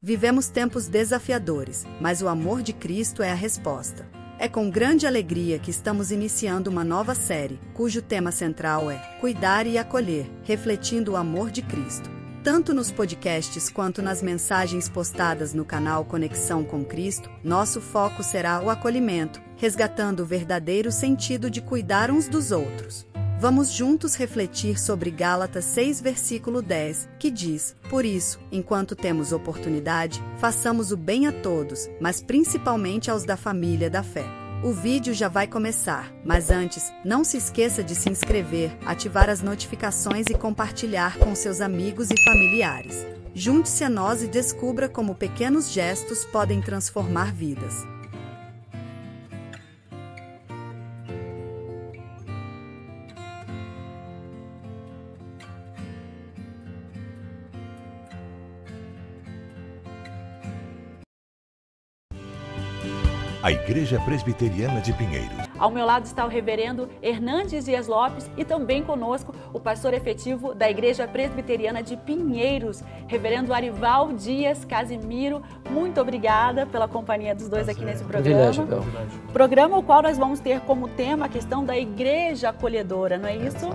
Vivemos tempos desafiadores, mas o amor de Cristo é a resposta. É com grande alegria que estamos iniciando uma nova série, cujo tema central é Cuidar e Acolher, refletindo o amor de Cristo. Tanto nos podcasts quanto nas mensagens postadas no canal Conexão com Cristo, nosso foco será o acolhimento, resgatando o verdadeiro sentido de cuidar uns dos outros. Vamos juntos refletir sobre Gálatas 6, versículo 10, que diz: Por isso, enquanto temos oportunidade, façamos o bem a todos, mas principalmente aos da família da fé. O vídeo já vai começar, mas antes, não se esqueça de se inscrever, ativar as notificações e compartilhar com seus amigos e familiares. Junte-se a nós e descubra como pequenos gestos podem transformar vidas. A Igreja Presbiteriana de Pinheiros. Ao meu lado está o reverendo Hernandes Dias Lopes e também conosco o pastor efetivo da Igreja Presbiteriana de Pinheiros, reverendo Arival Dias Casimiro. Muito obrigada pela companhia dos dois aqui nesse programa. Programa o qual nós vamos ter como tema a questão da igreja acolhedora, não é isso?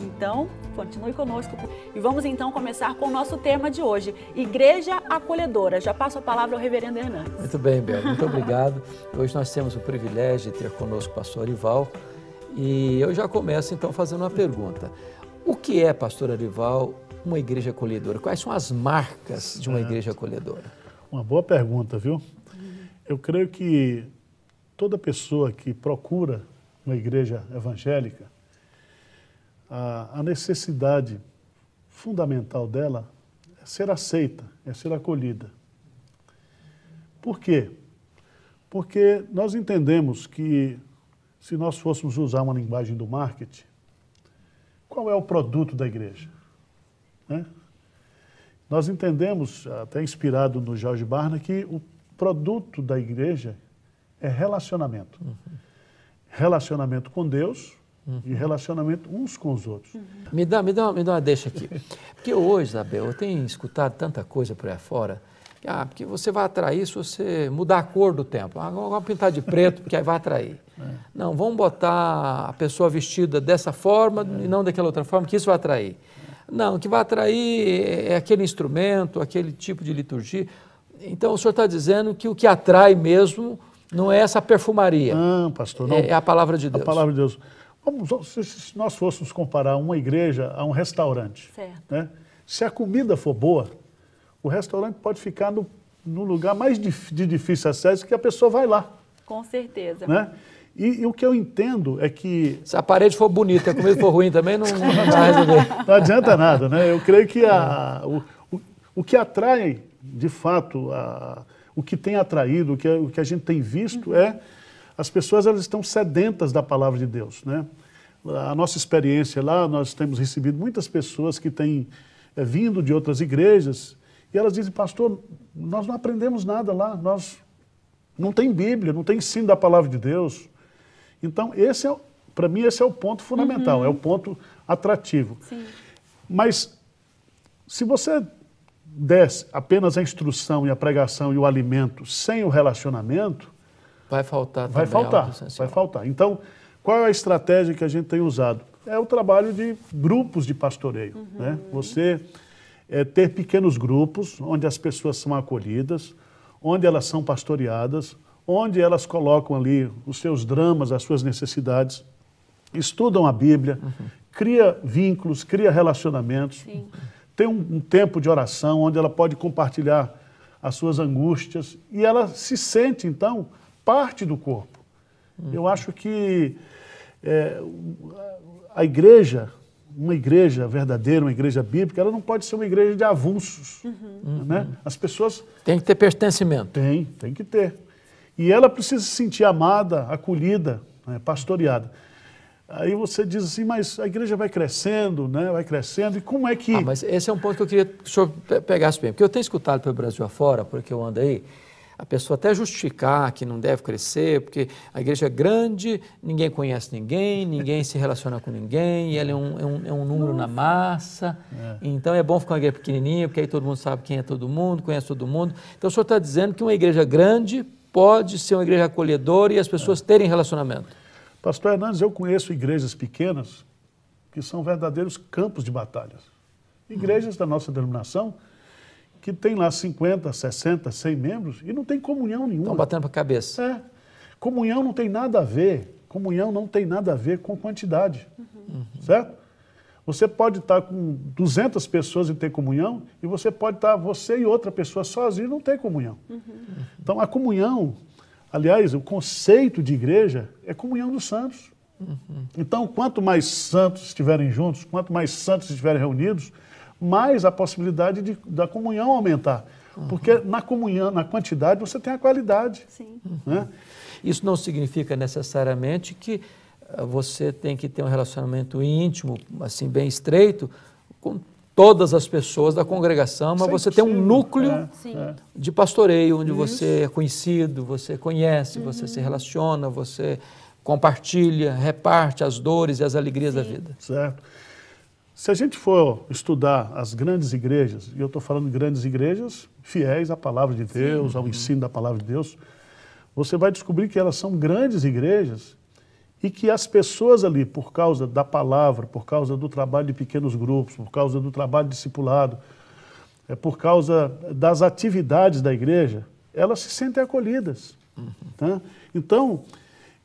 Então, continue conosco. E vamos então começar com o nosso tema de hoje, Igreja Acolhedora. Já passo a palavra ao reverendo Hernandes. Muito bem, Bel, muito obrigado. Hoje nós temos o privilégio de ter conosco o pastor Arival e eu já começo então fazendo uma pergunta. O que é, pastor Arival, uma igreja acolhedora? Quais são as marcas de uma igreja acolhedora? Uma boa pergunta, viu? Eu creio que toda pessoa que procura uma igreja evangélica, a necessidade fundamental dela é ser aceita, é ser acolhida. Por quê? Porque nós entendemos que, se nós fôssemos usar uma linguagem do marketing, qual é o produto da igreja? Né? Nós entendemos, até inspirado no George Barna, que o produto da igreja é relacionamento. Relacionamento com Deus, e relacionamento uns com os outros. Me dá uma deixa aqui. Porque hoje, Isabel, eu tenho escutado tanta coisa por aí fora, porque você vai atrair se você mudar a cor do templo. Vamos pintar de preto, porque aí vai atrair. Não, vamos botar a pessoa vestida dessa forma e não daquela outra forma, que isso vai atrair. Não, o que vai atrair é aquele instrumento, aquele tipo de liturgia. Então, o senhor está dizendo que o que atrai mesmo não é essa perfumaria. Não, pastor, não. É a palavra de Deus. A palavra de Deus. Se nós fôssemos comparar uma igreja a um restaurante, né? Se a comida for boa, o restaurante pode ficar no lugar mais de difícil acesso, que a pessoa vai lá. Com certeza. Né? E o que eu entendo é que... Se a parede for bonita e a comida for ruim também, não vai resolver. Não adianta nada, né? Eu creio que o que atrai, de fato, o que tem atraído, o que a gente tem visto é... As pessoas, elas estão sedentas da palavra de Deus, né? A nossa experiência lá, nós temos recebido muitas pessoas que têm vindo de outras igrejas e elas dizem: pastor, nós não aprendemos nada lá, nós não tem Bíblia, não tem ensino da palavra de Deus. Então, para mim, esse é o ponto fundamental, é o ponto atrativo. Sim. Mas, se você desse apenas a instrução e a pregação e o alimento sem o relacionamento, vai faltar também. Vai faltar. Então, qual é a estratégia que a gente tem usado? É o trabalho de grupos de pastoreio. Né? Você ter pequenos grupos onde as pessoas são acolhidas, onde elas são pastoreadas, onde elas colocam ali os seus dramas, as suas necessidades, estudam a Bíblia, cria vínculos, cria relacionamentos, tem um tempo de oração onde ela pode compartilhar as suas angústias e ela se sente, então, parte do corpo. Eu acho que a igreja, uma igreja verdadeira, uma igreja bíblica, ela não pode ser uma igreja de avulsos. Né? As pessoas... Tem que ter pertencimento. Tem que ter. E ela precisa se sentir amada, acolhida, né, pastoreada. Aí você diz assim, mas a igreja vai crescendo, né? Vai crescendo, e como é que... mas esse é um ponto que eu queria que o senhor pegasse bem, porque eu tenho escutado pelo Brasil afora, porque eu ando aí, a pessoa até justificar que não deve crescer, porque a igreja é grande, ninguém conhece ninguém, ninguém se relaciona com ninguém, e ela é um número na massa, então é bom ficar uma igreja pequenininha, porque aí todo mundo sabe quem é todo mundo, conhece todo mundo. Então o senhor está dizendo que uma igreja grande pode ser uma igreja acolhedora e as pessoas terem relacionamento. Pastor Hernandes, eu conheço igrejas pequenas que são verdadeiros campos de batalhas. Igrejas da nossa denominação que tem lá 50, 60, 100 membros e não tem comunhão nenhuma. Estão batendo para a cabeça. É. Comunhão não tem nada a ver. Comunhão não tem nada a ver com quantidade. Certo? Você pode estar com 200 pessoas e ter comunhão, e você pode estar, você e outra pessoa sozinho e não ter comunhão. Então, a comunhão, aliás, o conceito de igreja é comunhão dos santos. Então, quanto mais santos estiverem juntos, quanto mais santos estiverem reunidos, mais a possibilidade da comunhão aumentar. Porque na comunhão, na quantidade, você tem a qualidade. Sim. Né? Isso não significa necessariamente que você tem que ter um relacionamento íntimo, assim, bem estreito, com todas as pessoas da congregação, mas você tem um núcleo de pastoreio, onde você é conhecido, você conhece, você se relaciona, você compartilha, reparte as dores e as alegrias da vida. Certo. Se a gente for estudar as grandes igrejas, e eu estou falando de grandes igrejas fiéis à palavra de Deus, ao ensino da palavra de Deus, você vai descobrir que elas são grandes igrejas e que as pessoas ali, por causa da palavra, por causa do trabalho de pequenos grupos, por causa do trabalho discipulado, por causa das atividades da igreja, elas se sentem acolhidas. Tá? Então,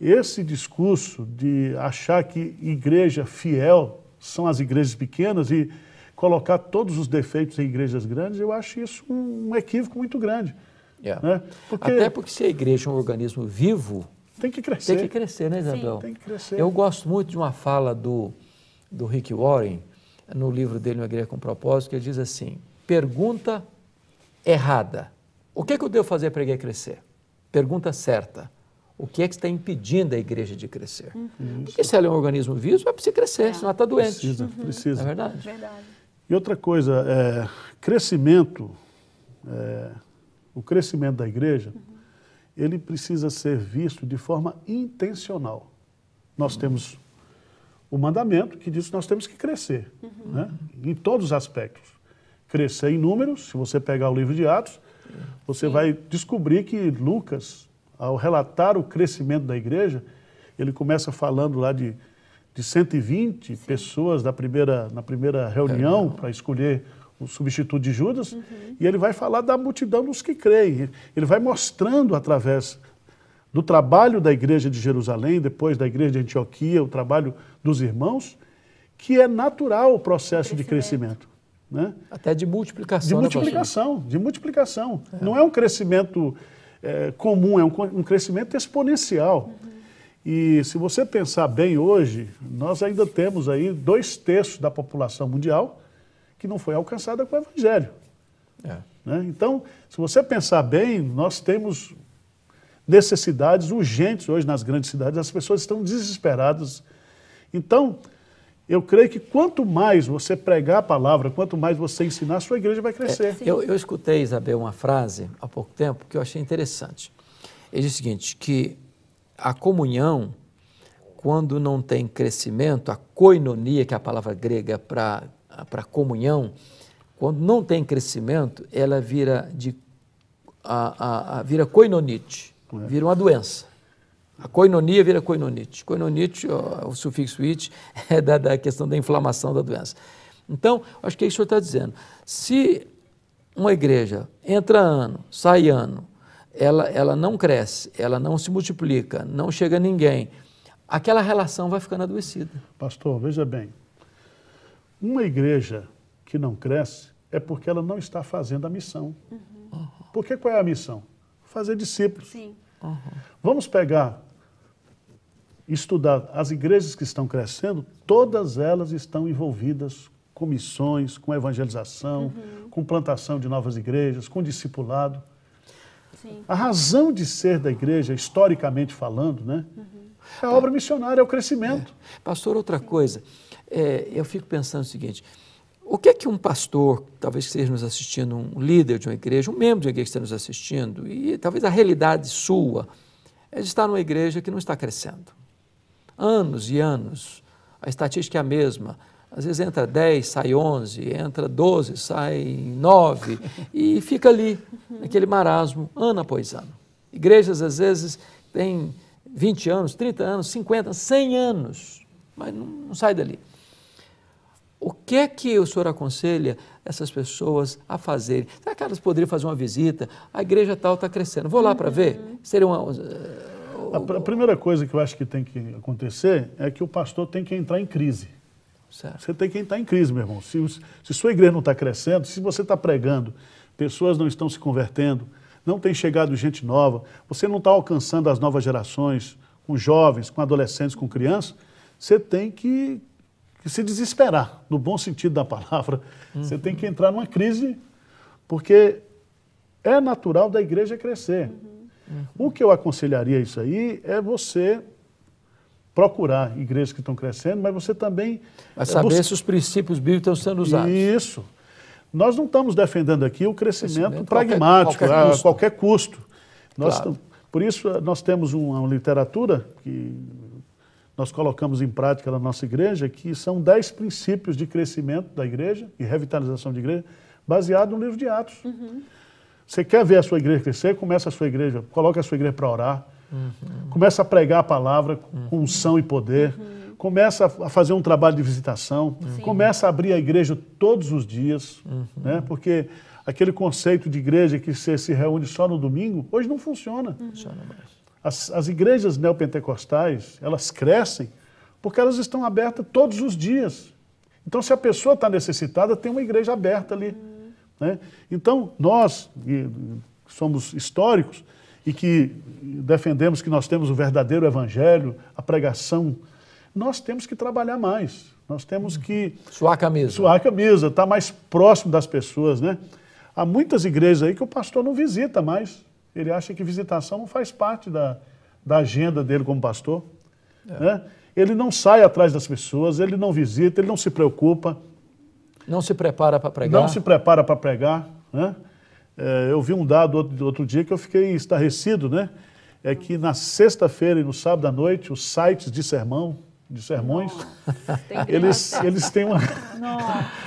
esse discurso de achar que igreja fiel são as igrejas pequenas e colocar todos os defeitos em igrejas grandes, eu acho isso um equívoco muito grande. Né? Até porque se a igreja é um organismo vivo, tem que crescer. Tem que crescer, né, Isabel? Sim. Tem que crescer. Eu gosto muito de uma fala do Rick Warren, no livro dele, Uma Igreja com Propósito, que ele diz assim, pergunta errada. O que é que eu devo fazer para a igreja crescer? Pergunta certa. O que é que está impedindo a igreja de crescer? Porque se ela é um organismo vivo, vai precisar crescer, senão ela está doente. Precisa. É verdade? Verdade. E outra coisa, crescimento, o crescimento da igreja, ele precisa ser visto de forma intencional. Nós temos o mandamento que diz que nós temos que crescer, né? Em todos os aspectos. Crescer em números, se você pegar o livro de Atos, você vai descobrir que Lucas, ao relatar o crescimento da igreja, ele começa falando lá de 120 pessoas na primeira reunião para escolher o substituto de Judas, e ele vai falar da multidão dos que creem. Ele vai mostrando através do trabalho da igreja de Jerusalém, depois da igreja de Antioquia, o trabalho dos irmãos, que é natural o processo de crescimento. Né? Até de multiplicação. De multiplicação. Não é um crescimento comum, é um crescimento exponencial. E se você pensar bem hoje, nós ainda temos aí 2/3 da população mundial que não foi alcançada com o Evangelho. Né? Então, se você pensar bem, nós temos necessidades urgentes hoje nas grandes cidades, as pessoas estão desesperadas. Então, eu creio que quanto mais você pregar a palavra, quanto mais você ensinar, a sua igreja vai crescer. Eu escutei, Isabel, uma frase há pouco tempo que eu achei interessante. Ele diz o seguinte, que a comunhão, quando não tem crescimento, a koinonia, que é a palavra grega para comunhão, quando não tem crescimento, ela vira vira koinonite, vira uma doença. A koinonia vira koinonite. Koinonite, o sufixo it, é da questão da inflamação da doença. Então, acho que é isso que o senhor está dizendo. Se uma igreja entra ano, sai ano, ela não cresce, ela não se multiplica, não chega a ninguém, aquela relação vai ficando adoecida. Pastor, veja bem, uma igreja que não cresce é porque ela não está fazendo a missão. Porque qual é a missão? Fazer discípulos. Sim. Vamos pegar, estudar as igrejas que estão crescendo, todas elas estão envolvidas com missões, com evangelização, com plantação de novas igrejas, com discipulado. Sim. A razão de ser da igreja, historicamente falando, né, é a obra missionária, é o crescimento. Pastor, outra coisa, eu fico pensando o seguinte, O que é que um pastor, talvez que esteja nos assistindo, um líder de uma igreja, um membro de uma igreja que esteja nos assistindo, e talvez a realidade sua é de estar numa igreja que não está crescendo. Anos e anos, a estatística é a mesma. Às vezes entra 10, sai 11, entra 12, sai 9 e fica ali, naquele marasmo, ano após ano. Igrejas, às vezes, têm 20 anos, 30 anos, 50, 100 anos, mas não sai dali. O que é que o senhor aconselha essas pessoas a fazerem? Será que elas poderiam fazer uma visita? A igreja tal está crescendo, vou lá para ver? Seria uma... A primeira coisa que eu acho que tem que acontecer é que o pastor tem que entrar em crise. Certo. Você tem que entrar em crise, meu irmão. Se sua igreja não está crescendo, se você está pregando, pessoas não estão se convertendo, não tem chegado gente nova, você não está alcançando as novas gerações, com jovens, com adolescentes, com crianças, você tem que se desesperar, no bom sentido da palavra. Você tem que entrar numa crise, porque é natural da igreja crescer. O que eu aconselharia isso aí é você procurar igrejas que estão crescendo, mas você também... Mas saber se os princípios bíblicos estão sendo usados. Isso. Nós não estamos defendendo aqui o crescimento pragmático, a qualquer custo. Claro. Por isso, nós temos uma literatura que nós colocamos em prática na nossa igreja, que são 10 princípios de crescimento da igreja e revitalização de igreja, baseado no livro de Atos. Você quer ver a sua igreja crescer? Começa a sua igreja, coloca a sua igreja para orar, começa a pregar a palavra com unção e poder, começa a fazer um trabalho de visitação, começa a abrir a igreja todos os dias, né? Porque aquele conceito de igreja que você se reúne só no domingo, hoje não funciona. As igrejas neopentecostais, elas crescem porque elas estão abertas todos os dias. Então, se a pessoa está necessitada, tem uma igreja aberta ali. Né? Então, nós, que somos históricos e que defendemos que nós temos o verdadeiro evangelho, a pregação, nós temos que trabalhar mais. Nós temos que... Suar a camisa. Suar a camisa, estar mais próximo das pessoas, né? Há muitas igrejas aí que o pastor não visita mais. Ele acha que visitação não faz parte da agenda dele como pastor. Né? Ele não sai atrás das pessoas, ele não visita, ele não se preocupa. Não se prepara para pregar. Não se prepara para pregar. Né? Eu vi um dado outro dia que eu fiquei estarrecido, né? É que na sexta-feira e no sábado à noite, os sites de sermões, eles têm uma...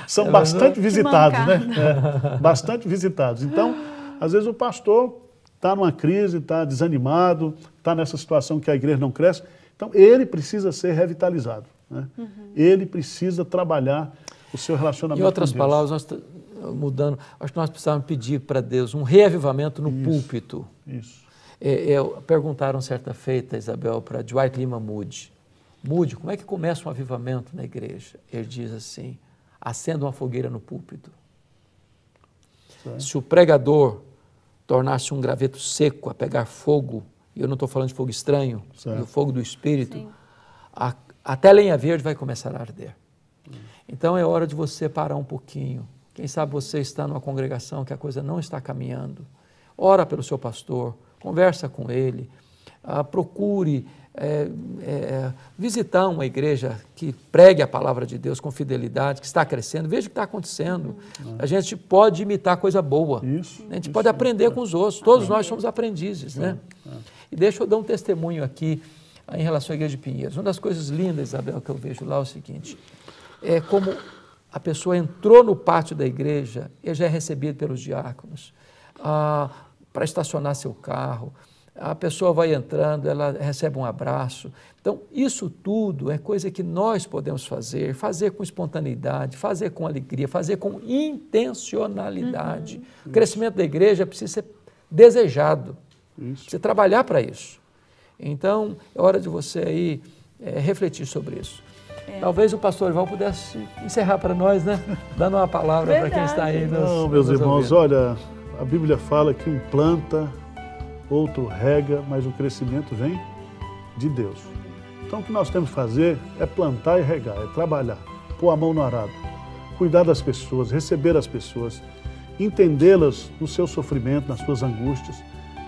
são bastante visitados, né? Bastante visitados. Então, às vezes o pastor está numa crise, está desanimado, está nessa situação que a igreja não cresce. Então, ele precisa ser revitalizado. Né? Ele precisa trabalhar o seu relacionamento com Deus. Em outras palavras, nós mudando, acho que nós precisamos pedir para Deus um reavivamento no púlpito. Isso. Perguntaram certa feita, Isabel, para Dwight Lima Moody. Moody, como é que começa um avivamento na igreja? Ele diz assim, acenda uma fogueira no púlpito. Certo. Se o pregador tornasse um graveto seco a pegar fogo, e eu não estou falando de fogo estranho, o fogo do Espírito, até a lenha verde vai começar a arder. Então é hora de você parar um pouquinho. Quem sabe você está numa congregação que a coisa não está caminhando. Ora pelo seu pastor, conversa com ele, procure visitar uma igreja que pregue a palavra de Deus com fidelidade, que está crescendo, veja o que está acontecendo. A gente pode imitar coisa boa, a gente pode aprender com os outros, todos nós somos aprendizes. Né? E deixa eu dar um testemunho aqui em relação à igreja de Pinheiros. Uma das coisas lindas, Isabel, que eu vejo lá é o seguinte, é como a pessoa entrou no pátio da igreja e já é recebido pelos diáconos para estacionar seu carro. A pessoa vai entrando, ela recebe um abraço. Então, isso tudo é coisa que nós podemos fazer com espontaneidade, fazer com alegria, fazer com intencionalidade. O crescimento da igreja precisa ser desejado, precisa trabalhar para isso. Então, é hora de você aí refletir sobre isso. Talvez o pastor Ival pudesse encerrar para nós, né? Dando uma palavra para quem está aí. Não, meus irmãos, olha, a Bíblia fala que um planta, outro rega, mas o crescimento vem de Deus. Então o que nós temos que fazer é plantar e regar, é trabalhar, pôr a mão no arado, cuidar das pessoas, receber as pessoas, entendê-las no seu sofrimento, nas suas angústias,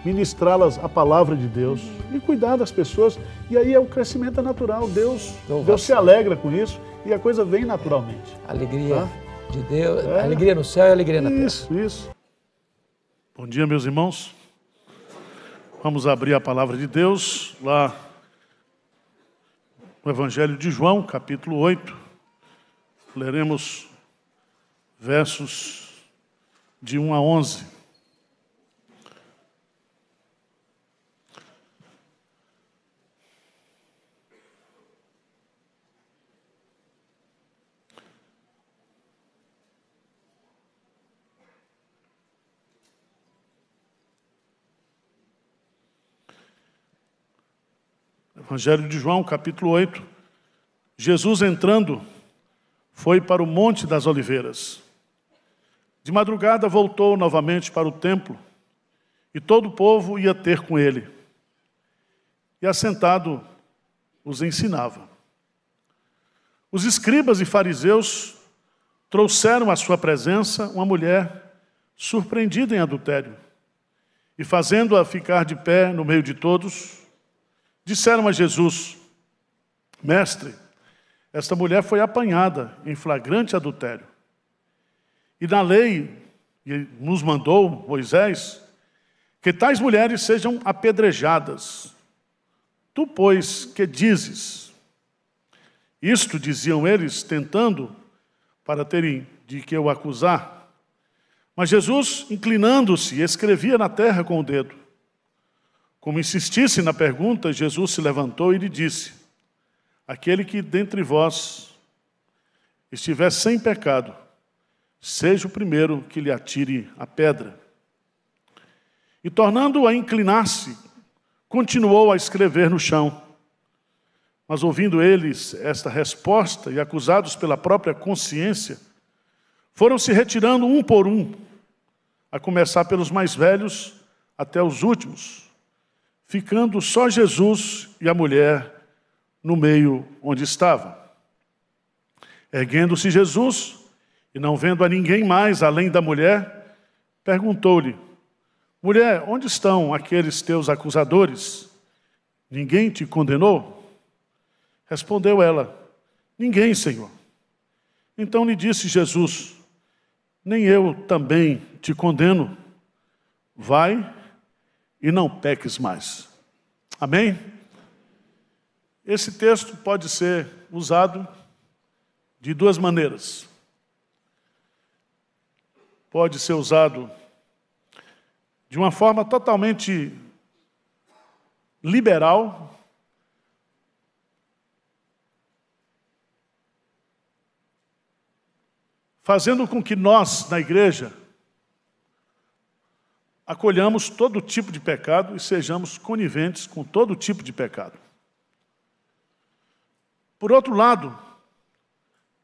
ministrá-las a palavra de Deus e cuidar das pessoas. E aí o crescimento é natural, Deus se alegra com isso e a coisa vem naturalmente. Alegria de Deus, alegria no céu e alegria na terra. Isso. Bom dia, meus irmãos. Vamos abrir a palavra de Deus lá no Evangelho de João, capítulo 8. Leremos versos de 1 a 11. Evangelho de João, capítulo 8. Jesus entrando, foi para o Monte das Oliveiras. De madrugada voltou novamente para o templo, e todo o povo ia ter com ele. E assentado, os ensinava. Os escribas e fariseus trouxeram à sua presença uma mulher surpreendida em adultério. E fazendo-a ficar de pé no meio de todos, disseram a Jesus: Mestre, esta mulher foi apanhada em flagrante adultério. E na lei, nos mandou Moisés, que tais mulheres sejam apedrejadas. Tu, pois, que dizes? Isto diziam eles, tentando, para terem de que o acusar. Mas Jesus, inclinando-se, escrevia na terra com o dedo. Como insistisse na pergunta, Jesus se levantou e lhe disse: Aquele que dentre vós estiver sem pecado, seja o primeiro que lhe atire a pedra. E tornando a inclinar-se, continuou a escrever no chão. Mas ouvindo eles esta resposta e acusados pela própria consciência, foram se retirando um por um, a começar pelos mais velhos até os últimos, ficando só Jesus e a mulher no meio onde estava. Erguendo-se Jesus, e não vendo a ninguém mais além da mulher, perguntou-lhe: Mulher, onde estão aqueles teus acusadores? Ninguém te condenou? Respondeu ela: Ninguém, Senhor. Então lhe disse Jesus: Nem eu também te condeno. Vai e não peques mais. Amém? Esse texto pode ser usado de duas maneiras. Pode ser usado de uma forma totalmente liberal, fazendo com que nós, na igreja, acolhamos todo tipo de pecado e sejamos coniventes com todo tipo de pecado. Por outro lado,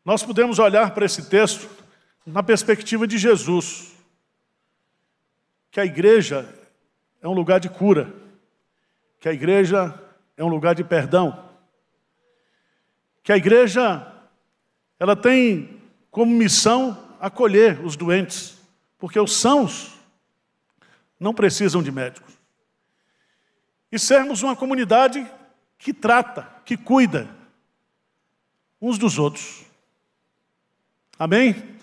nós podemos olhar para esse texto na perspectiva de Jesus, que a igreja é um lugar de cura, que a igreja é um lugar de perdão, que a igreja ela tem como missão acolher os doentes, porque os sãos não precisam de médicos. E sermos uma comunidade que trata, que cuida uns dos outros. Amém?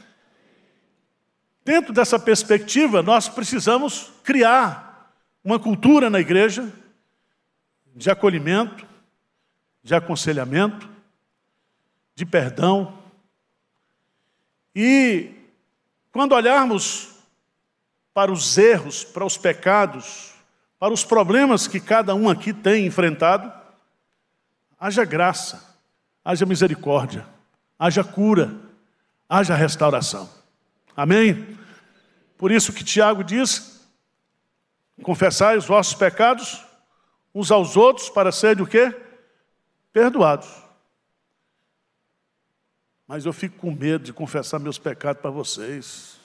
Dentro dessa perspectiva, nós precisamos criar uma cultura na igreja de acolhimento, de aconselhamento, de perdão. E quando olharmos para os erros, para os pecados, para os problemas que cada um aqui tem enfrentado, haja graça, haja misericórdia, haja cura, haja restauração. Amém? Por isso que Tiago diz: confessai os vossos pecados uns aos outros para serem o quê? Perdoados. Mas eu fico com medo de confessar meus pecados para vocês.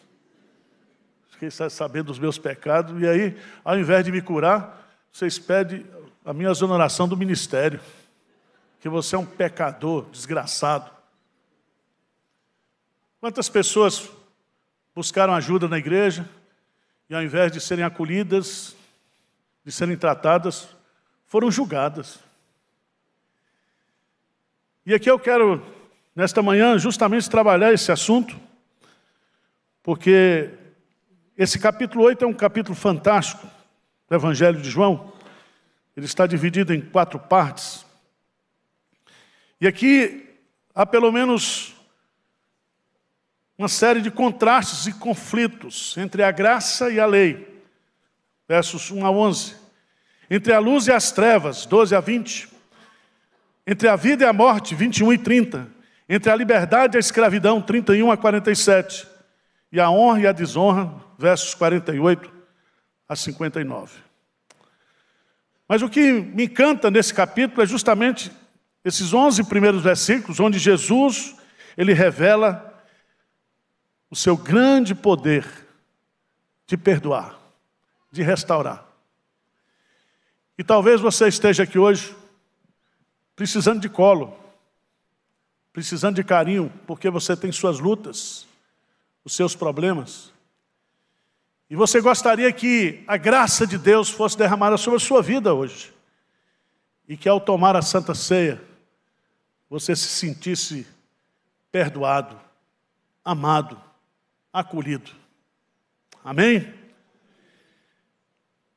Fiquei sabendo dos meus pecados, e aí, ao invés de me curar, vocês pedem a minha exoneração do ministério, que você é um pecador desgraçado. Quantas pessoas buscaram ajuda na igreja, e ao invés de serem acolhidas, de serem tratadas, foram julgadas. E aqui eu quero, nesta manhã, justamente trabalhar esse assunto, porque esse capítulo 8 é um capítulo fantástico do Evangelho de João. Ele está dividido em 4 partes. E aqui há pelo menos uma série de contrastes e conflitos entre a graça e a lei. Versos 1 a 11. Entre a luz e as trevas, 12 a 20. Entre a vida e a morte, 21 e 30. Entre a liberdade e a escravidão, 31 a 47. E a honra e a desonra, versos 48 a 59. Mas o que me encanta nesse capítulo é justamente esses 11 primeiros versículos, onde Jesus, ele revela o seu grande poder de perdoar, de restaurar. E talvez você esteja aqui hoje precisando de colo, precisando de carinho, porque você tem suas lutas, os seus problemas. E você gostaria que a graça de Deus fosse derramada sobre a sua vida hoje. E que ao tomar a Santa Ceia, você se sentisse perdoado, amado, acolhido. Amém?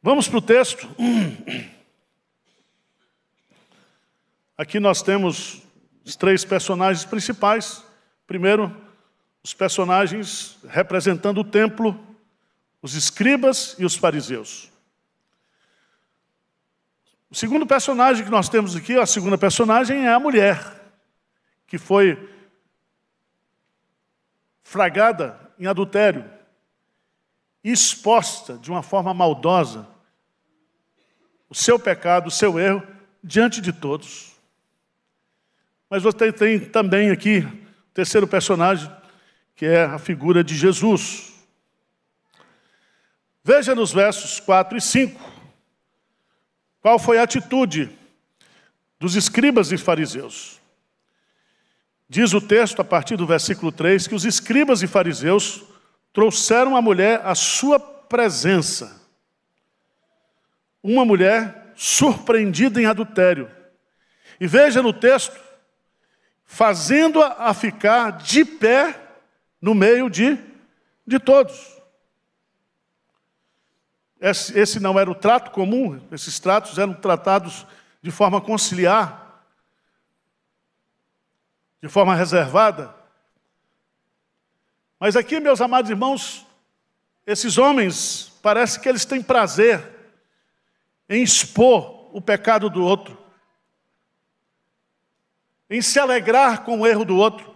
Vamos para o texto. Aqui nós temos os 3 personagens principais. Primeiro, os personagens representando o templo, os escribas e os fariseus. O segundo personagem que nós temos aqui, a segunda personagem, é a mulher, que foi flagrada em adultério, exposta de uma forma maldosa, o seu pecado, o seu erro, diante de todos. Mas você tem também aqui o terceiro personagem, que é a figura de Jesus. Veja nos versos 4 e 5, qual foi a atitude dos escribas e fariseus. Diz o texto, a partir do versículo 3, que os escribas e fariseus trouxeram a mulher à sua presença. Uma mulher surpreendida em adultério. E veja no texto, fazendo-a ficar de pé no meio de todos. Esse não era o trato comum, esses tratos eram tratados de forma conciliar, de forma reservada. Mas aqui, meus amados irmãos, esses homens, parece que eles têm prazer em expor o pecado do outro, em se alegrar com o erro do outro,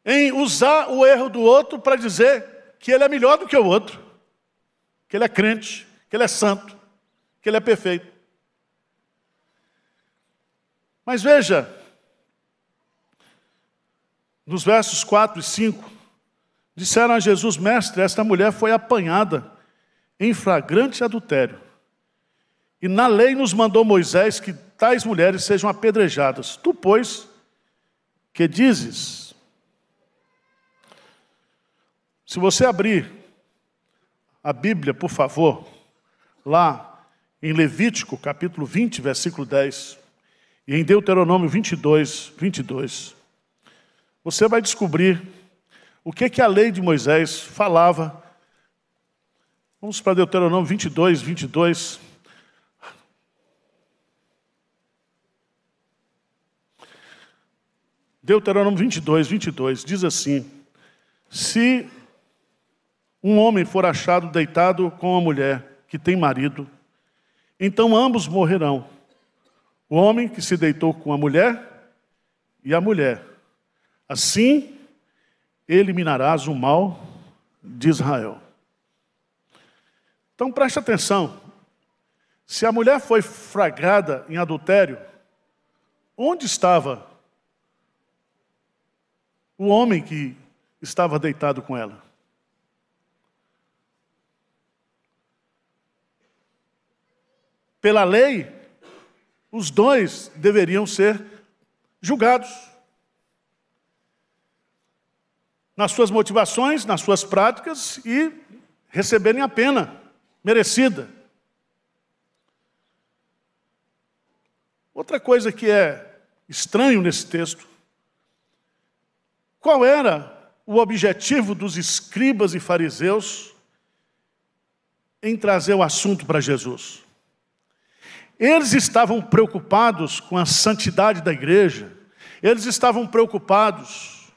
em usar o erro do outro para dizer que ele é melhor do que o outro, que ele é crente, que ele é santo, que ele é perfeito. Mas veja, nos versos 4 e 5, disseram a Jesus: mestre, esta mulher foi apanhada em flagrante adultério. E na lei nos mandou Moisés que tais mulheres sejam apedrejadas. Tu, pois, que dizes? Se você abrir a Bíblia, por favor, lá em Levítico, capítulo 20, versículo 10, e em Deuteronômio 22, você vai descobrir o que a lei de Moisés falava. Vamos para Deuteronômio 22. Deuteronômio 22 diz assim: se um homem for achado deitado com uma mulher que tem marido, então ambos morrerão. O homem que se deitou com a mulher e a mulher. Assim, eliminarás o mal de Israel. Então preste atenção. Se a mulher foi flagrada em adultério, onde estava o homem que estava deitado com ela? Pela lei, os dois deveriam ser julgados. Nas suas motivações, nas suas práticas e receberem a pena merecida. Outra coisa que é estranho nesse texto: qual era o objetivo dos escribas e fariseus em trazer o assunto para Jesus? Eles estavam preocupados com a santidade da igreja, eles estavam preocupados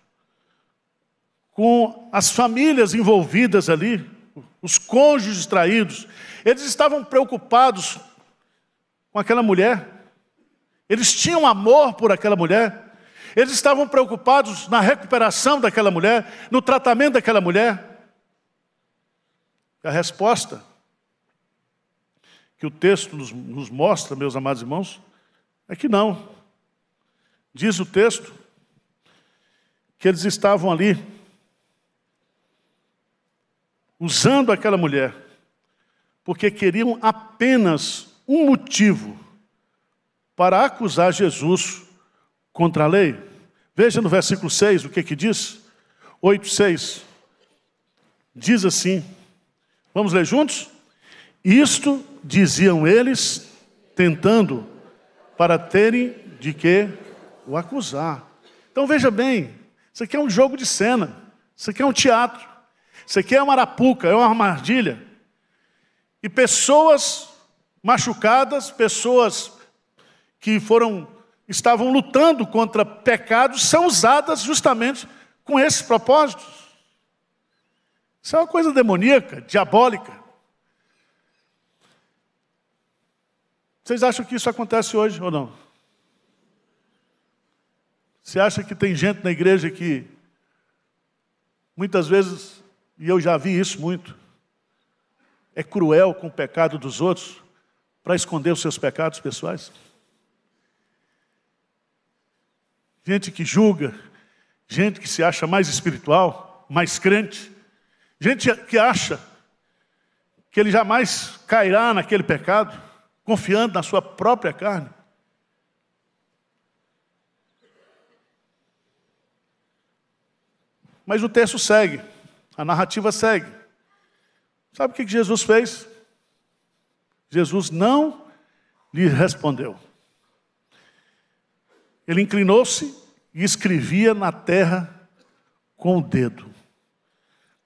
com as famílias envolvidas ali, os cônjuges traídos, eles estavam preocupados com aquela mulher, eles tinham amor por aquela mulher, eles estavam preocupados na recuperação daquela mulher, no tratamento daquela mulher. A resposta que o texto nos mostra, meus amados irmãos, é que não. Diz o texto que eles estavam ali usando aquela mulher porque queriam apenas um motivo para acusar Jesus contra a lei. Veja no versículo 6 o que diz. 8:6. Diz assim, vamos ler juntos? Isto diziam eles, tentando, para terem de que o acusar. Então veja bem, isso aqui é um jogo de cena, isso aqui é um teatro, isso aqui é uma arapuca, é uma armadilha. E pessoas machucadas, pessoas que estavam lutando contra pecados, são usadas justamente com esses propósitos. Isso é uma coisa demoníaca, diabólica. Vocês acham que isso acontece hoje ou não? Você acha que tem gente na igreja que, muitas vezes, e eu já vi isso muito, é cruel com o pecado dos outros para esconder os seus pecados pessoais? Gente que julga, gente que se acha mais espiritual, mais crente, gente que acha que ele jamais cairá naquele pecado, confiando na sua própria carne. Mas o texto segue, a narrativa segue. Sabe o que Jesus fez? Jesus não lhe respondeu. Ele inclinou-se e escrevia na terra com o dedo.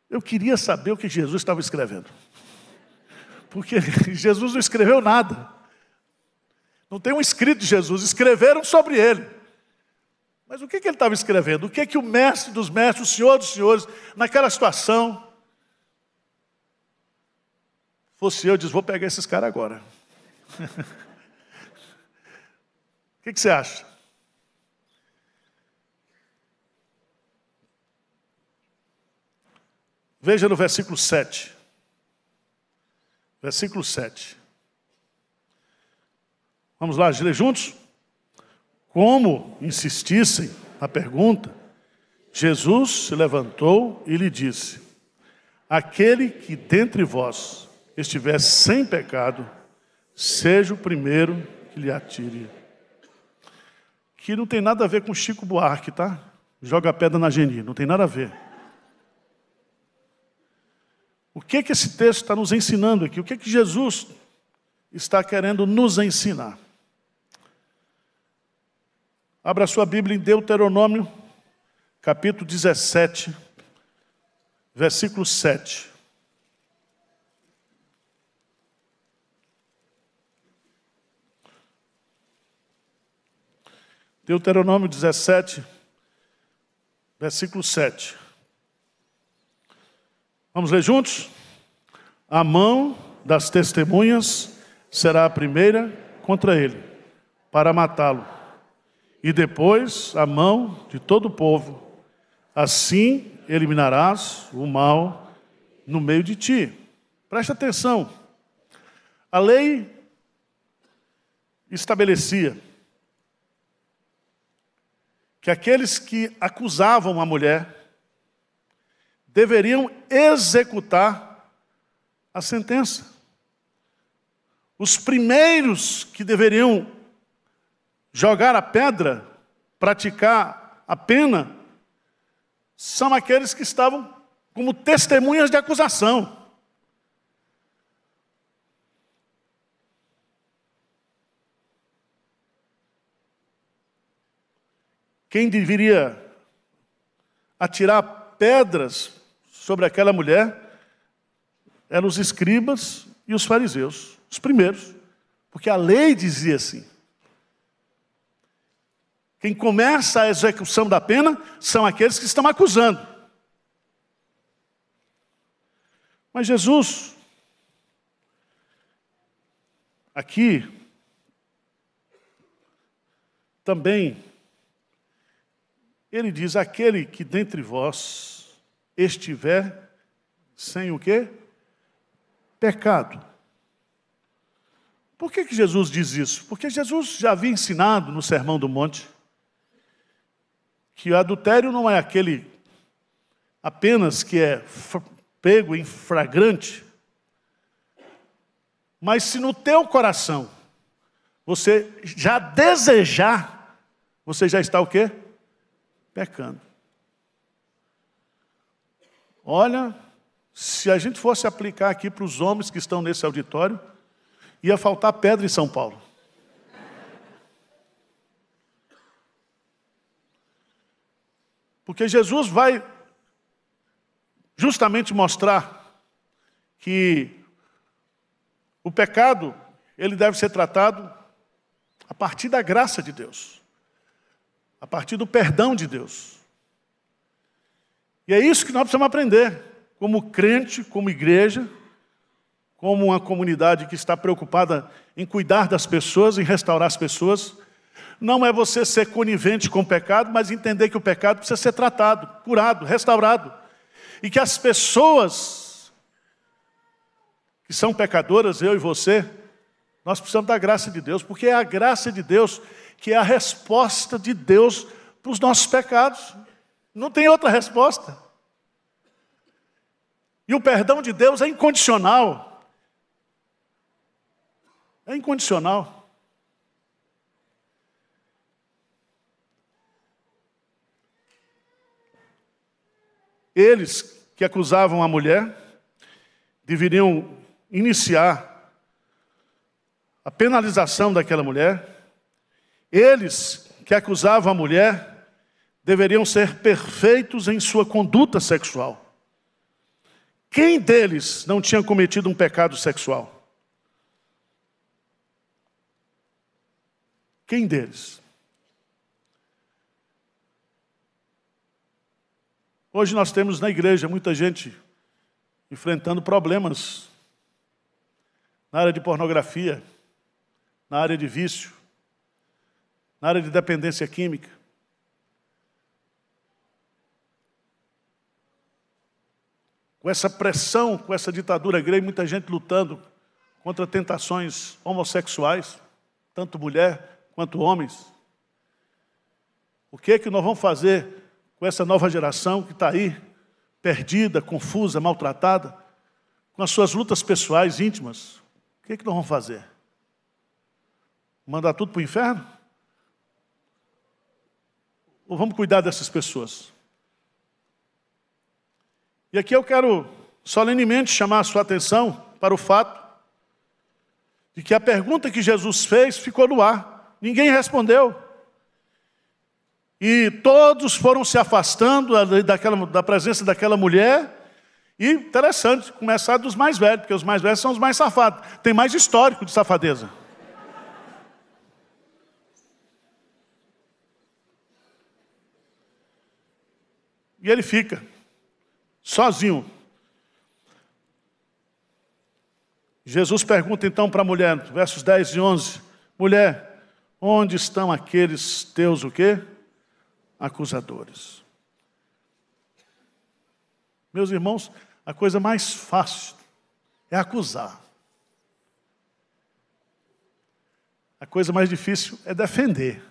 Eu queria saber o que Jesus estava escrevendo. Porque Jesus não escreveu nada. Não tem um escrito de Jesus, escreveram sobre ele. Mas o que ele estava escrevendo? O que o mestre dos mestres, o senhor dos senhores, naquela situação, fosse eu, diz, vou pegar esses caras agora. O que você acha? Veja no versículo 7. Versículo 7. Vamos lá, ler juntos? Como insistissem na pergunta, Jesus se levantou e lhe disse: aquele que dentre vós estiver sem pecado, seja o primeiro que lhe atire. Que não tem nada a ver com Chico Buarque, tá? Joga a pedra na Geni, não tem nada a ver. O que esse texto está nos ensinando aqui? O que Jesus está querendo nos ensinar? Abra sua Bíblia em Deuteronômio, capítulo 17, versículo 7. Deuteronômio 17, versículo 7. Vamos ler juntos? A mão das testemunhas será a primeira contra ele, para matá-lo. E depois a mão de todo o povo. Assim eliminarás o mal no meio de ti. Preste atenção. A lei estabelecia que aqueles que acusavam a mulher deveriam executar a sentença. Os primeiros que deveriam jogar a pedra, praticar a pena, são aqueles que estavam como testemunhas de acusação. Quem deveria atirar pedras sobre aquela mulher eram os escribas e os fariseus, os primeiros, porque a lei dizia assim. Quem começa a execução da pena são aqueles que estão acusando. Mas Jesus, aqui, também, ele diz, aquele que dentre vós estiver sem o quê? Pecado. Por que Jesus diz isso? Porque Jesus já havia ensinado no Sermão do Monte que o adultério não é aquele apenas que é pego em flagrante, mas se no teu coração você já desejar, você já está o quê? Pecando. Olha, se a gente fosse aplicar aqui para os homens que estão nesse auditório, ia faltar pedra em São Paulo. Porque Jesus vai justamente mostrar que o pecado, ele deve ser tratado a partir da graça de Deus, a partir do perdão de Deus. E é isso que nós precisamos aprender, como crente, como igreja, como uma comunidade que está preocupada em cuidar das pessoas, em restaurar as pessoas. Não é você ser conivente com o pecado, mas entender que o pecado precisa ser tratado, curado, restaurado. E que as pessoas que são pecadoras, eu e você, nós precisamos da graça de Deus, porque é a graça de Deus que é a resposta de Deus para os nossos pecados. Não tem outra resposta. E o perdão de Deus é incondicional. É incondicional. Eles que acusavam a mulher deveriam iniciar a penalização daquela mulher. Eles que acusavam a mulher deveriam ser perfeitos em sua conduta sexual. Quem deles não tinha cometido um pecado sexual? Quem deles? Hoje nós temos na igreja muita gente enfrentando problemas na área de pornografia, na área de vício, na área de dependência química. Com essa pressão, com essa ditadura grega, muita gente lutando contra tentações homossexuais, tanto mulher quanto homens. O que é que nós vamos fazer com essa nova geração que está aí, perdida, confusa, maltratada, com as suas lutas pessoais, íntimas? O que é que nós vamos fazer? Mandar tudo para o inferno? Ou vamos cuidar dessas pessoas? E aqui eu quero solenemente chamar a sua atenção para o fato de que a pergunta que Jesus fez ficou no ar. Ninguém respondeu. E todos foram se afastando da presença daquela mulher. E interessante, começar dos mais velhos, porque os mais velhos são os mais safados. Tem mais histórico de safadeza. E ele fica sozinho. Jesus pergunta então para a mulher, versos 10 e 11. Mulher, onde estão aqueles teus o quê? Acusadores. Meus irmãos, a coisa mais fácil é acusar. A coisa mais difícil é defender,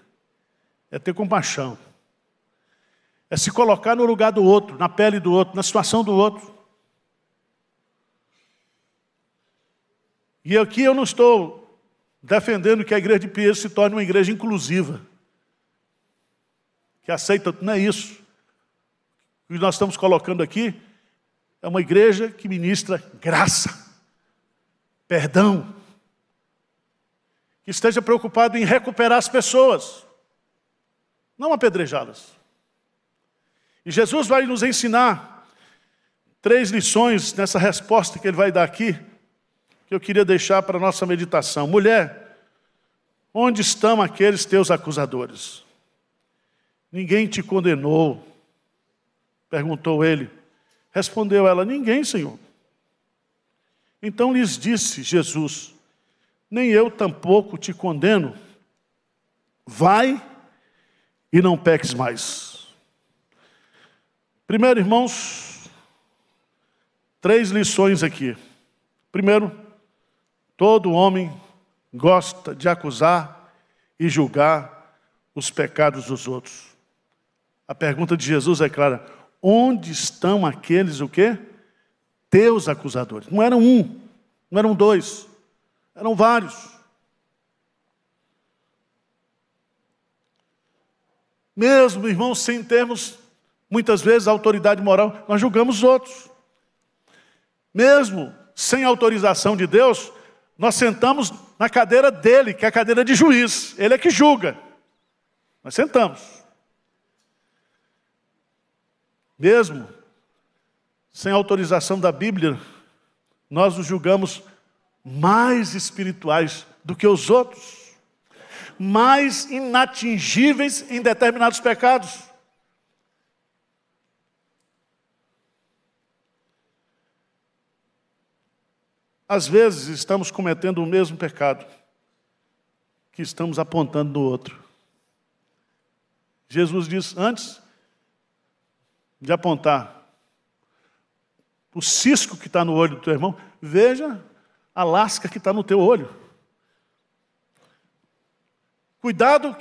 é ter compaixão, é se colocar no lugar do outro, na pele do outro, na situação do outro. E aqui eu não estou defendendo que a igreja de Pinheiros se torne uma igreja inclusiva, que aceita, não é isso. O que nós estamos colocando aqui é uma igreja que ministra graça, perdão, que esteja preocupado em recuperar as pessoas, não apedrejá-las. E Jesus vai nos ensinar 3 lições nessa resposta que ele vai dar aqui, que eu queria deixar para a nossa meditação. Mulher, onde estão aqueles teus acusadores? Ninguém te condenou? Perguntou ele. Respondeu ela, ninguém, Senhor. Então lhes disse Jesus, nem eu tampouco te condeno. Vai e não peques mais. Primeiro, irmãos, 3 lições aqui. Primeiro, todo homem gosta de acusar e julgar os pecados dos outros. A pergunta de Jesus é clara. Onde estão aqueles, o quê? Teus acusadores. Não eram um, não eram 2, eram vários. Mesmo, irmãos, sem termos, muitas vezes, autoridade moral, nós julgamos os outros. Mesmo sem autorização de Deus, nós sentamos na cadeira dele, que é a cadeira de juiz. Ele é que julga. Nós sentamos. Mesmo sem autorização da Bíblia, nós nos julgamos mais espirituais do que os outros, mais inatingíveis em determinados pecados. Às vezes estamos cometendo o mesmo pecado que estamos apontando no outro. Jesus diz, antes de apontar o cisco que está no olho do teu irmão, veja a lasca que está no teu olho. Cuidado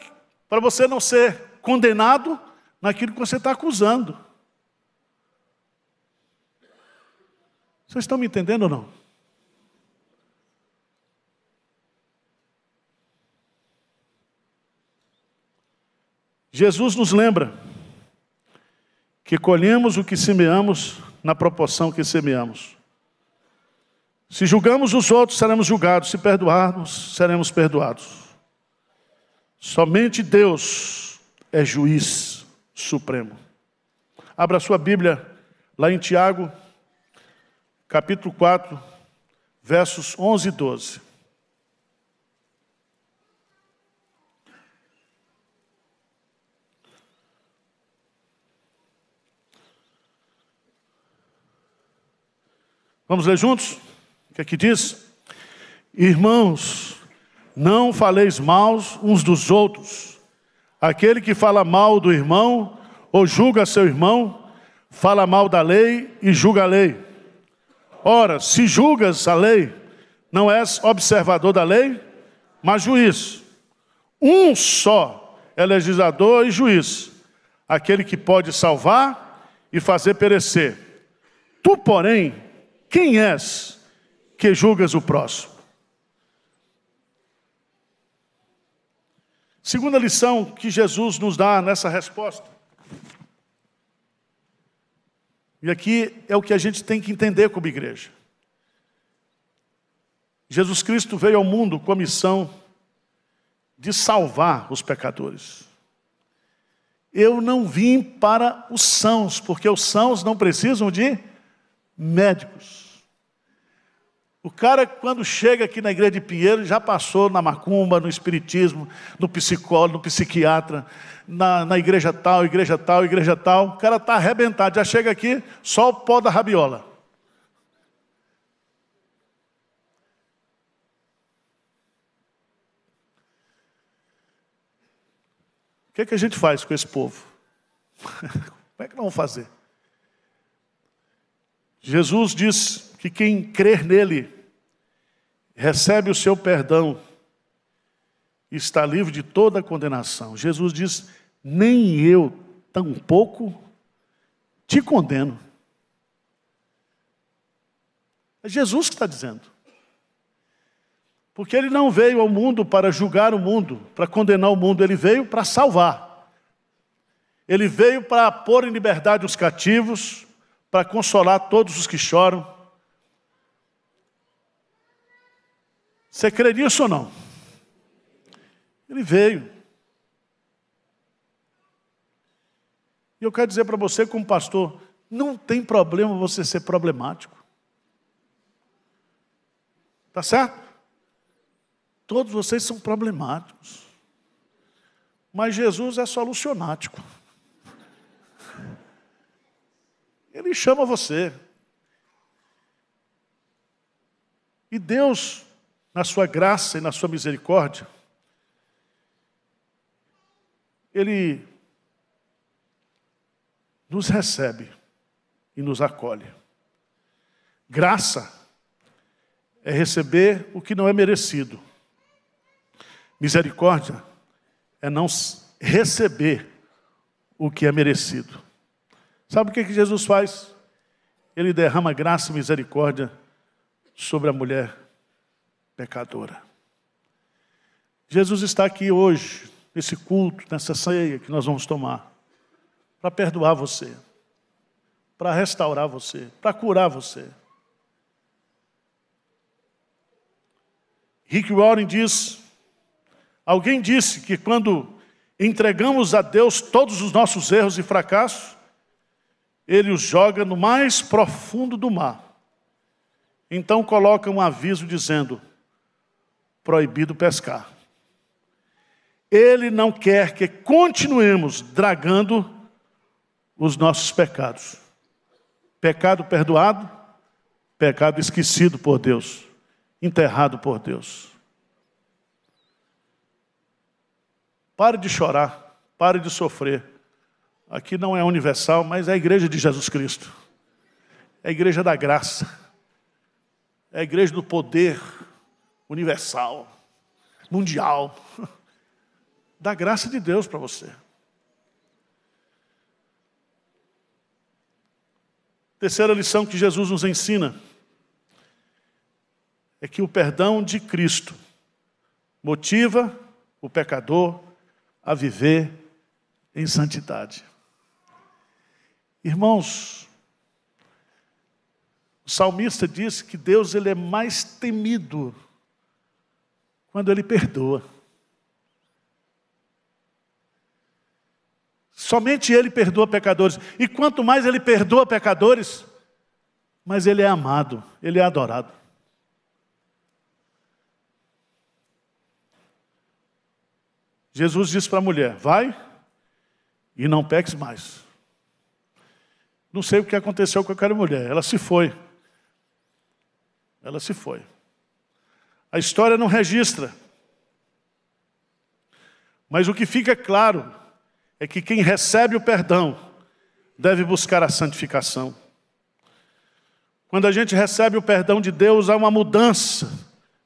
para você não ser condenado naquilo que você está acusando. Vocês estão me entendendo ou não? Jesus nos lembra que colhemos o que semeamos na proporção que semeamos. Se julgamos os outros, seremos julgados. Se perdoarmos, seremos perdoados. Somente Deus é juiz supremo. Abra sua Bíblia lá em Tiago, capítulo 4, versos 11 e 12. Vamos ler juntos? O que aqui diz? Irmãos, não faleis mal uns dos outros. Aquele que fala mal do irmão ou julga seu irmão, fala mal da lei e julga a lei. Ora, se julgas a lei, não és observador da lei, mas juiz. Um só é legislador e juiz, aquele que pode salvar e fazer perecer. Tu, porém, quem és que julgas o próximo? Segunda lição que Jesus nos dá nessa resposta. E aqui é o que a gente tem que entender como igreja. Jesus Cristo veio ao mundo com a missão de salvar os pecadores. Eu não vim para os sãos, porque os sãos não precisam de médicos. O cara, quando chega aqui na igreja de Pinheiro, já passou na macumba, no espiritismo, no psicólogo, no psiquiatra, na igreja tal, igreja tal, igreja tal. O cara está arrebentado, já chega aqui, só o pó da rabiola. O que é que a gente faz com esse povo? Como é que nós vamos fazer? Jesus diz que quem crer nele recebe o seu perdão e está livre de toda condenação. Jesus diz, nem eu tampouco te condeno. É Jesus que está dizendo. Porque ele não veio ao mundo para julgar o mundo, para condenar o mundo, ele veio para salvar. Ele veio para pôr em liberdade os cativos, para consolar todos os que choram. Você crê nisso ou não? Ele veio. E eu quero dizer para você, como pastor, não tem problema você ser problemático. Tá certo? Todos vocês são problemáticos. Mas Jesus é solucionático. Ele chama você. E Deus, na sua graça e na sua misericórdia, Ele nos recebe e nos acolhe. Graça é receber o que não é merecido. Misericórdia é não receber o que é merecido. Sabe o que Jesus faz? Ele derrama graça e misericórdia sobre a mulher pecadora. Jesus está aqui hoje, nesse culto, nessa ceia que nós vamos tomar, para perdoar você, para restaurar você, para curar você. Rick Warren diz, alguém disse que quando entregamos a Deus todos os nossos erros e fracassos, Ele os joga no mais profundo do mar. Então coloca um aviso dizendo, proibido pescar. Ele não quer que continuemos dragando os nossos pecados. Pecado perdoado, pecado esquecido por Deus, enterrado por Deus. Pare de chorar, pare de sofrer. Aqui não é universal, mas é a igreja de Jesus Cristo. É a igreja da graça. É a igreja do poder universal, mundial. Da graça de Deus para você. Terceira lição que Jesus nos ensina é que o perdão de Cristo motiva o pecador a viver em santidade. Irmãos, o salmista disse que Deus ele é mais temido quando Ele perdoa. Somente Ele perdoa pecadores. E quanto mais Ele perdoa pecadores, mais Ele é amado, Ele é adorado. Jesus disse para a mulher, vai e não peques mais. Não sei o que aconteceu com aquela mulher, ela se foi. Ela se foi. A história não registra. Mas o que fica claro é que quem recebe o perdão deve buscar a santificação. Quando a gente recebe o perdão de Deus, há uma mudança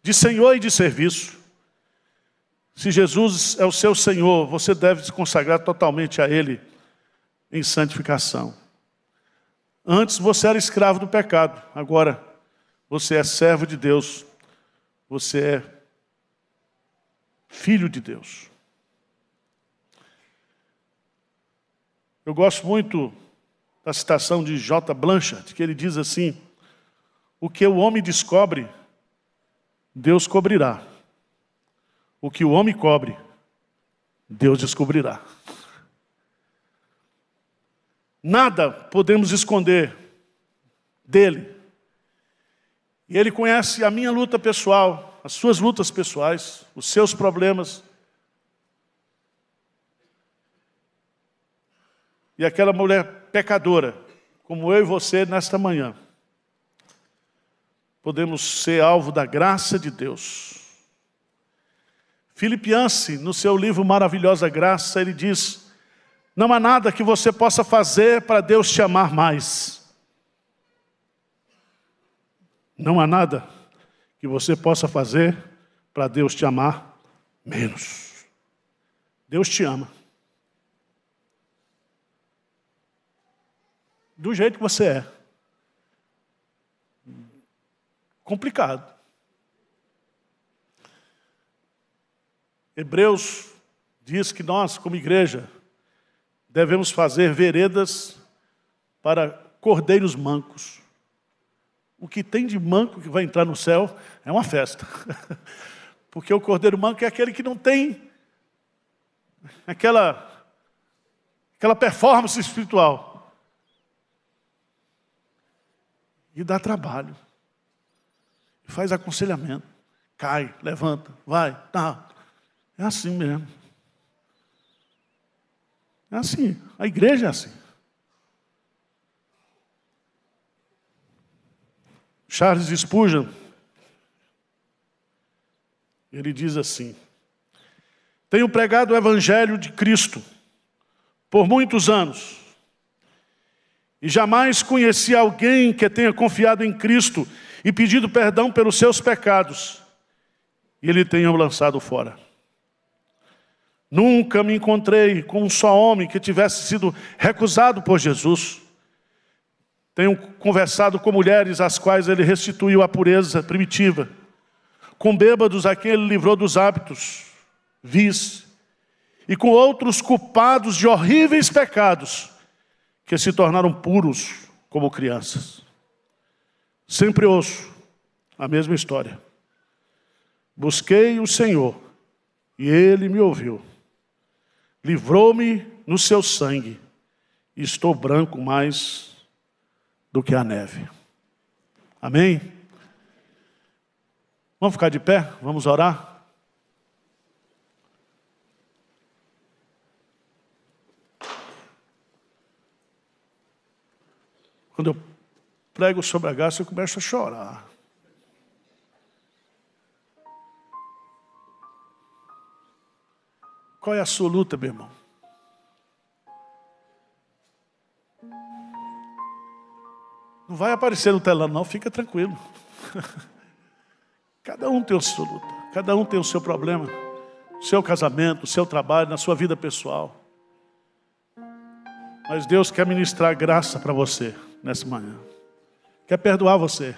de Senhor e de serviço. Se Jesus é o seu Senhor, você deve se consagrar totalmente a Ele em santificação. Antes você era escravo do pecado, agora você é servo de Deus, você é filho de Deus. Eu gosto muito da citação de J. Blanchard, que ele diz assim, o que o homem descobre, Deus cobrirá. O que o homem cobre, Deus descobrirá. Nada podemos esconder dele. E Ele conhece a minha luta pessoal, as suas lutas pessoais, os seus problemas. E aquela mulher pecadora, como eu e você nesta manhã, podemos ser alvo da graça de Deus. Philip Yancey, no seu livro Maravilhosa Graça, ele diz, não há nada que você possa fazer para Deus te amar mais. Não há nada que você possa fazer para Deus te amar menos. Deus te ama. Do jeito que você é. Complicado. Hebreus diz que nós, como igreja, devemos fazer veredas para cordeiros mancos. O que tem de manco que vai entrar no céu é uma festa. Porque o cordeiro manco é aquele que não tem aquela aquela performance espiritual. E dá trabalho. Faz aconselhamento. Cai, levanta, vai, tá. É assim mesmo. É assim. A igreja é assim. Charles Spurgeon, ele diz assim: tenho pregado o Evangelho de Cristo por muitos anos e jamais conheci alguém que tenha confiado em Cristo e pedido perdão pelos seus pecados e ele tenha o lançado fora. Nunca me encontrei com um só homem que tivesse sido recusado por Jesus. Tenho conversado com mulheres às quais ele restituiu a pureza primitiva, com bêbados a quem ele livrou dos hábitos vis, e com outros culpados de horríveis pecados que se tornaram puros como crianças. Sempre ouço a mesma história. Busquei o Senhor e Ele me ouviu. Livrou-me no seu sangue e estou branco mais do que a neve. Amém? Vamos ficar de pé? Vamos orar? Quando eu prego sobre a graça, eu começo a chorar. Qual é a sua luta, meu irmão? Não vai aparecer no telão, não, fica tranquilo. Cada um tem a sua luta, cada um tem o seu problema, o seu casamento, o seu trabalho, na sua vida pessoal. Mas Deus quer ministrar graça para você nessa manhã. Quer perdoar você.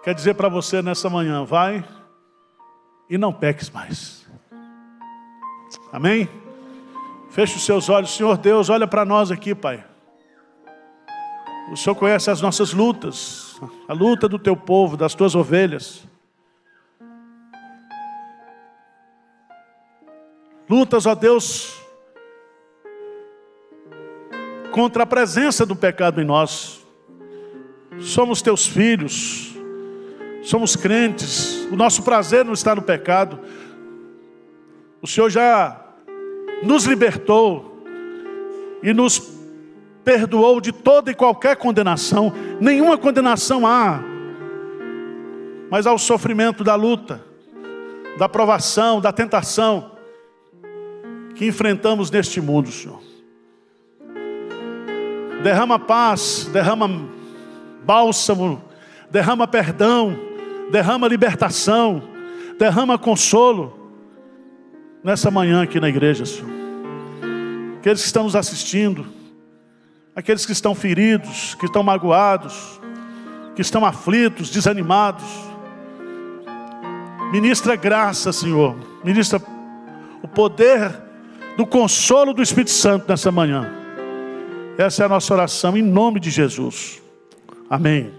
Quer dizer para você nessa manhã, vai e não peques mais. Amém? Feche os seus olhos. Senhor Deus, olha para nós aqui, Pai. O Senhor conhece as nossas lutas, a luta do teu povo, das tuas ovelhas. Lutas, ó Deus, contra a presença do pecado em nós. Somos teus filhos, somos crentes, o nosso prazer não está no pecado. O Senhor já nos libertou e nos perdoou de toda e qualquer condenação. Nenhuma condenação há, mas ao sofrimento da luta, da provação, da tentação que enfrentamos neste mundo, Senhor. Derrama paz, derrama bálsamo, derrama perdão, derrama libertação, derrama consolo nessa manhã aqui na igreja, Senhor. Aqueles que estão nos assistindo, aqueles que estão feridos, que estão magoados, que estão aflitos, desanimados, ministra graça, Senhor, ministra o poder do consolo do Espírito Santo nessa manhã. Essa é a nossa oração em nome de Jesus. Amém.